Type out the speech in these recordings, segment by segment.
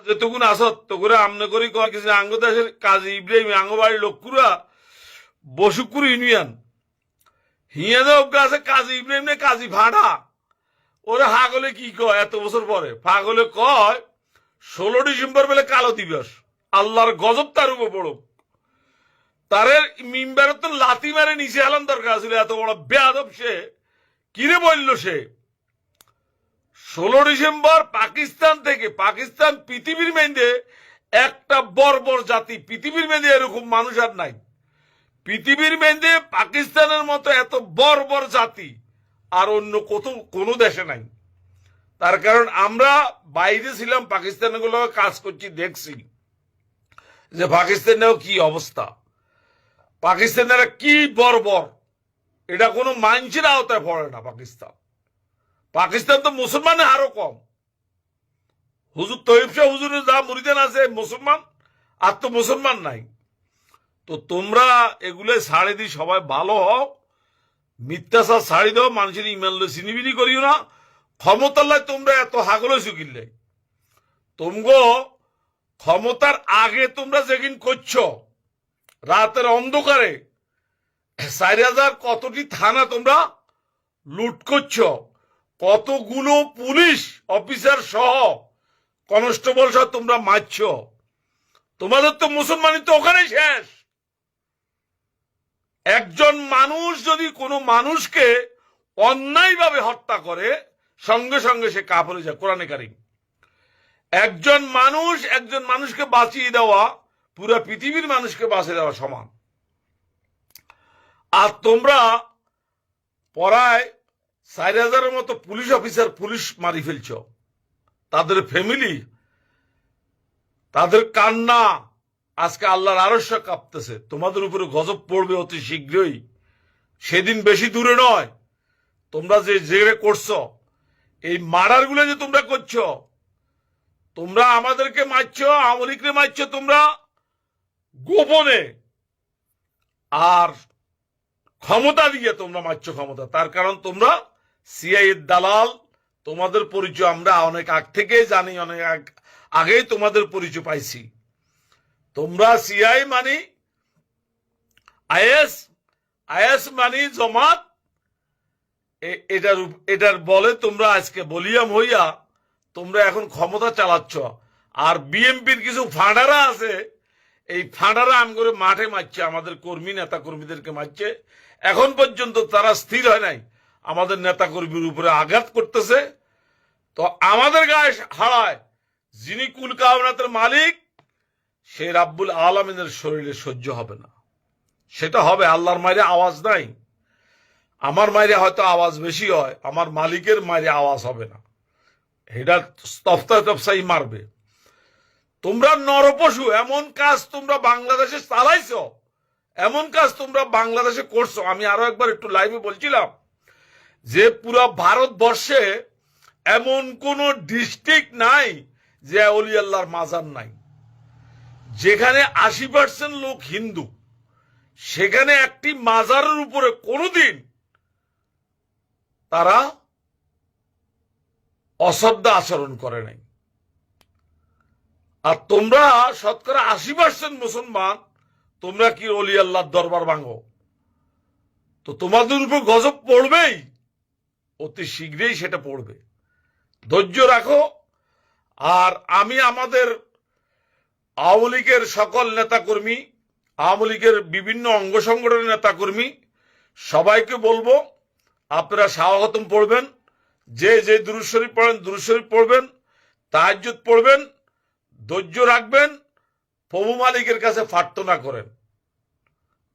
যেটুকুন আসত তো করে আমনে করি কিছু আঙ্গ দেশের কাজী ইব্রাহিম আঙ্গবাড়ির লোককুরা বসুকুর ইউনিয়ন হিয়াদে অজ্ঞা আছে কাজী ইব্রাহিম নে কাজী ভাড়া ওরা হাগলে কি কয় এত বছর পরে পাগলে কয় 16 ডিসেম্বর বেলে কালো দিবস আল্লাহর গজব তার উপর পড়ুক তারে মিম্বারে তো লাথি মারে নিচে আলাম দরকার ছিল এত বড় বেয়াদব সে কিরে বলল সে 16 ডিসেম্বর পাকিস্তান থেকে পাকিস্তান পৃথিবীর মেয়েদের একটা বর্বর জাতি পৃথিবীর মেয়েদের এরকম মানুষ আর নাই পৃথিবীর মেয়েদের পাকিস্তানের মতো এত বর্বর জাতি আর অন্য কোনো দেশে নাই তার কারণ আমরা বাইরে ছিলাম পাকিস্তানের গুলো কাজ করছি দেখছি যে পাকিস্তানেও কি অবস্থা পাকিস্তানের কি বর্বর এটা কোনো মানুষের আওতায় পড়ে না পাকিস্তান তো মুসলমানের আরো কম হুজুর তৈব শাহ হুজুরের যা মুরিদান আছে মুসলমান আর তো মুসলমান নাই তো তোমরা এগুলো ছাড়ে দি সবাই ভালো হও মিথ্যাচার ছাড়ি দাও মানুষের ইমেল চিনিবিনি করিও না ক্ষমতাল্লায় তোমরা এত হাগল চুকিলে তোমগো ক্ষমতার আগে তোমরা যেদিন করছো রাতের অন্ধকারে 4000 কতটি থানা তোমরা লুট করছো কতগুলো পুলিশ অফিসার সহ কনস্টেবল সহ তোমরা মারছ তোমাদের তো মুসলমানি তো ওখানেই শেষ একজন মানুষ যদি কোনো মানুষকে অন্যায়ভাবে হত্যা করে সঙ্গে সঙ্গে সে কাফের যায় কোরআনে কারীম একজন মানুষকে বাঁচিয়ে দেওয়া পুরো পৃথিবীর মানুষকে বাঁচিয়ে দেওয়া সমান আর তোমরা পড়ায় 4000-এর মতো পুলিশ অফিসার পুলিশ মারি ফেলছ তাদের ফ্যামিলি তাদের কান্না আজকে আল্লাহর আরশ কাঁপতেছে তোমাদের উপরে গজব পড়বে অতি শীঘ্রই সেদিন বেশি দূরে নয় তোমরা যে জেরে করছো এই মার্ডার গুলো যে তোমরা করছো তোমরা আমাদেরকে মারছো আওয়ামী লীগকে মারছো তোমরা গোপনে আর ক্ষমতা দিয়ে তোমরা মারছো ক্ষমতা তার কারণ তোমরা সিআইএর দালাল তোমাদের পরিচয় আমরা অনেক আগ থেকে জানি অনেক আগেই তোমাদের পরিচয় পাইছি তোমরা সিআই মানি আইএস মানি জমাত এটার বলে তোমরা আজকে বলিয়াম হইয়া তোমরা এখন ক্ষমতা চালাচ্ছ আর বিএমপির কিছু ফাঁড়ারা আছে এই ফাঁড়ারা আম করে মাঠে মারছে আমাদের কর্মী নেতা কর্মীদেরকে মারছে এখন পর্যন্ত তারা স্থির হয় নাই আমাদের নেতা কর্মীর উপরে আঘাত করতেছে তো আমাদের গায়ে হারায় যিনি কুল কায়নাতের মালিক সে রাব্বুল আলামিনের শরীরে সহ্য হবে না সেটা হবে আল্লাহর মাইরে আওয়াজ নাই আমার মাইরে হয়তো আওয়াজ বেশি হয় আমার মালিকের মাইরে আওয়াজ হবে না এটা তফসাই মারবে তোমরা নরপশু এমন কাজ তোমরা বাংলাদেশে চালাইছো এমন কাজ তোমরা বাংলাদেশে করছো আমি আরো একবার একটু লাইভে বলছিলাম যে পুরো ভারতবর্ষে এমন কোন ডিস্ট্রিক্ট নাই যে অলি আল্লাহর মাজার নাই যেখানে 80% লোক হিন্দু সেখানে একটি মাজারের উপরে কোনোদিন তারা অশ্রদ্ধা আচরণ করে নাই আর তোমরা শতকরা 80% মুসলমান তোমরা কি অলি আল্লাহর দরবার ভাঙো তো তোমাদের উপর গজব পড়বেই অতি শীঘ্রই সেটা পড়বে ধৈর্য রাখো আর আমি আমাদের আওয়ামী লীগের সকল নেতাকর্মী আওয়ামী লীগের বিভিন্ন অঙ্গ সংগঠনের নেতাকর্মী সবাইকে বলবো আপনারা শাওয়াতম পড়বেন যে যে দুরূদ শরীফ পড়েন দুরূদ শরীফ পড়বেন তাহাজ্জুদ পড়বেন ধৈর্য রাখবেন প্রভু মালিকের কাছে প্রার্থনা করেন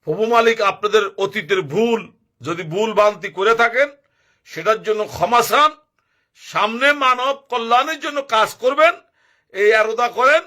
প্রভু মালিক আপনাদের অতীতের ভুল যদি ভুল ভ্রান্তি করে থাকেন সেটার জন্য ক্ষমা চান সামনে মানব কল্যাণের জন্য কাজ করবেন এই আরোদা করেন